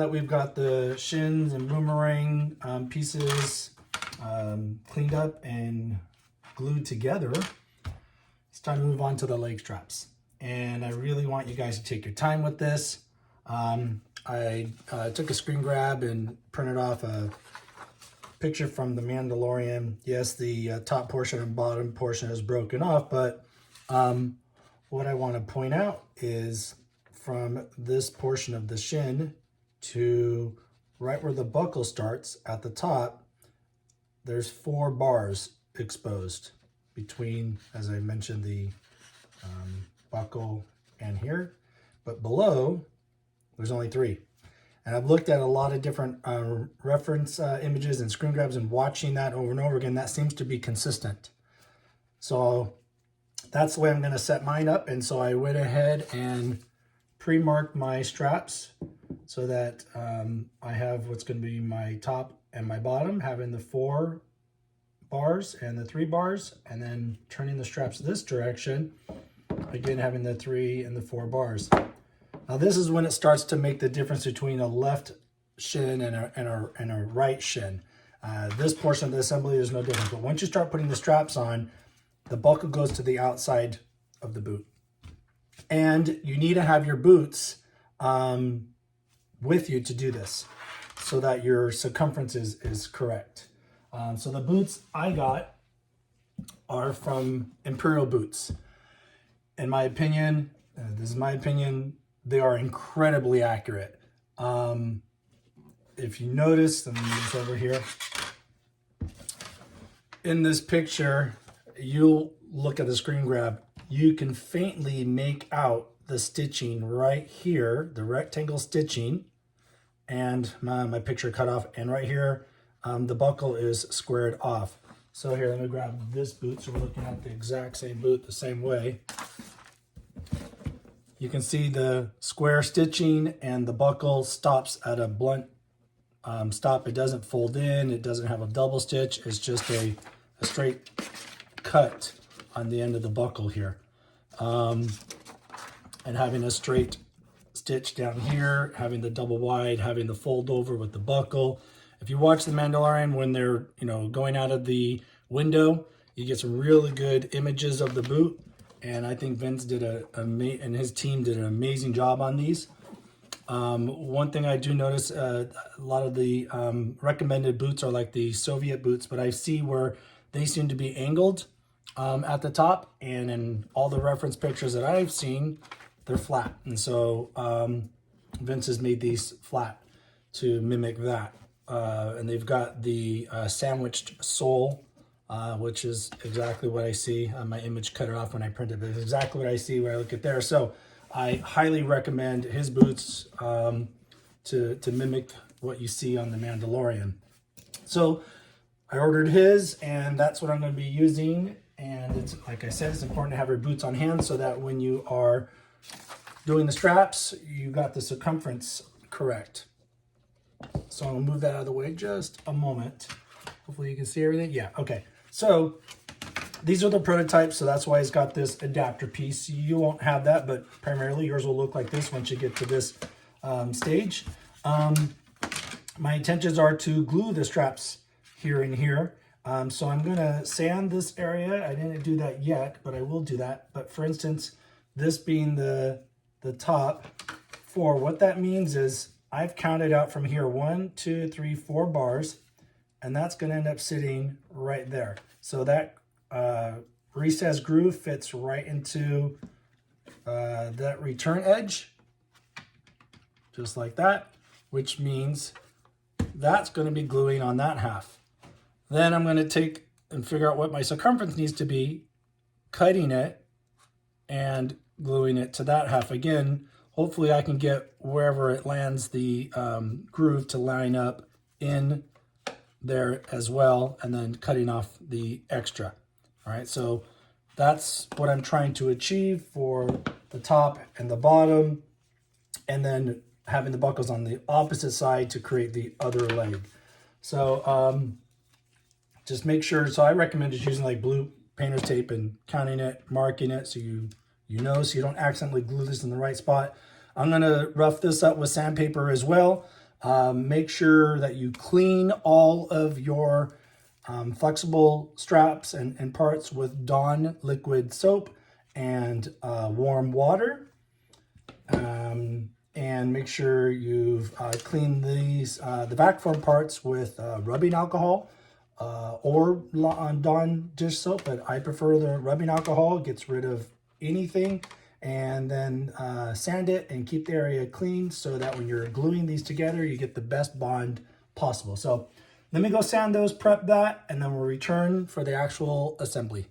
that we've got the shins and boomerang pieces cleaned up and glued together, it's time to move on to the leg straps. And I really want you guys to take your time with this. I took a screen grab and printed off a picture from the Mandalorian. Yes, the top portion and bottom portion is broken off, but what I want to point out is from this portion of the shin to right where the buckle starts at the top, there's 4 bars exposed between, as I mentioned, the buckle and here, but below there's only 3. And I've looked at a lot of different reference images and screen grabs, and watching that over and over again, that seems to be consistent. So that's the way I'm going to set mine up. And so I went ahead and pre-marked my straps so that I have what's going to be my top and my bottom, having the 4 bars and the 3 bars, and then turning the straps this direction, again having the 3 and the 4 bars. Now this is when it starts to make the difference between a left shin and a right shin. This portion of the assembly is no different, but once you start putting the straps on, the buckle goes to the outside of the boot. And you need to have your boots with you to do this so that your circumference is correct. So the boots I got are from Imperial Boots. In my opinion, this is my opinion, they are incredibly accurate. If you notice, let me move this over here. In this picture, you'll look at the screen grab, you can faintly make out the stitching right here, the rectangle stitching, and my picture cut off, and right here, the buckle is squared off. So here, let me grab this boot, so we're looking at the exact same boot the same way. You can see the square stitching, and the buckle stops at a blunt stop. It doesn't fold in, it doesn't have a double stitch, it's just a straight cut on the end of the buckle here. And having a straight stitch down here, having the double wide, having the fold over with the buckle. If you watch The Mandalorian when they're going out of the window, you get some really good images of the boot. And I think Vince did and his team did an amazing job on these. One thing I do notice, a lot of the recommended boots are like the Soviet boots, but I see where they seem to be angled at the top, and in all the reference pictures that I've seen, they're flat. And so Vince has made these flat to mimic that. And they've got the sandwiched sole, which is exactly what I see. My image cut it off when I printed, but it's exactly what I see when I look at there. So I highly recommend his boots to mimic what you see on The Mandalorian. So I ordered his, and that's what I'm going to be using. And it's, like I said, it's important to have your boots on hand so that when you are doing the straps, you got the circumference correct. So I'm going to move that out of the way just a moment. Hopefully you can see everything. Yeah, okay. So these are the prototypes, so that's why it's got this adapter piece. You won't have that, but primarily yours will look like this once you get to this stage. My intentions are to glue the straps here and here. So I'm going to sand this area. I didn't do that yet, but I will do that. But for instance, this being the top 4, what that means is I've counted out from here 1, 2, 3, 4 bars, and that's going to end up sitting right there. So that recessed groove fits right into that return edge, just like that, which means that's going to be gluing on that half. Then I'm going to take and figure out what my circumference needs to be, cutting it and gluing it to that half. Again, hopefully I can get wherever it lands the groove to line up in there as well, and then cutting off the extra. All right, so that's what I'm trying to achieve for the top and the bottom, and then having the buckles on the opposite side to create the other leg. So just make sure, so I recommend just using like blue painter's tape and counting it, marking it, so you don't accidentally glue this in the right spot. I'm gonna rough this up with sandpaper as well. Make sure that you clean all of your flexible straps and parts with Dawn liquid soap and warm water. And make sure you've cleaned the vac form parts with rubbing alcohol or Dawn dish soap, but I prefer the rubbing alcohol. It gets rid of anything. And then sand it and keep the area clean so that when you're gluing these together, you get the best bond possible. So let me go sand those, prep that, and then we'll return for the actual assembly.